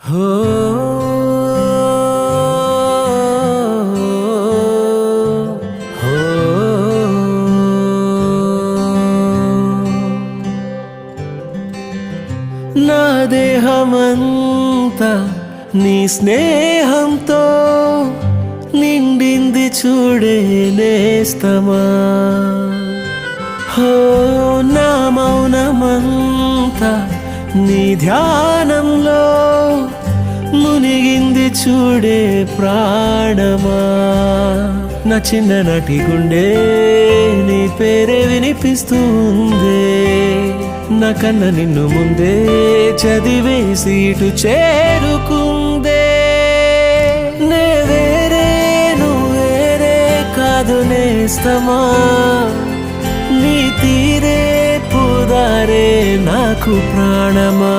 హో హో నా దేహమంతా నీ స్నేహంతో నిండింది చూడే నేస్తమా. హో నా మౌనమంతా నీ ధ్యానంలో మునిగింది చూడే ప్రాణమా. నా చిన్ననాటి గుండె నీ పేరే వినిపిస్తుంది, నా కన్న నిన్ను ముందే చదివేసి ఇటు చేరుకుందే. నే వేరే నువ్వు వేరే కాదు నేస్తమా, నీ తీరే పుదారే నాకు ప్రాణమా.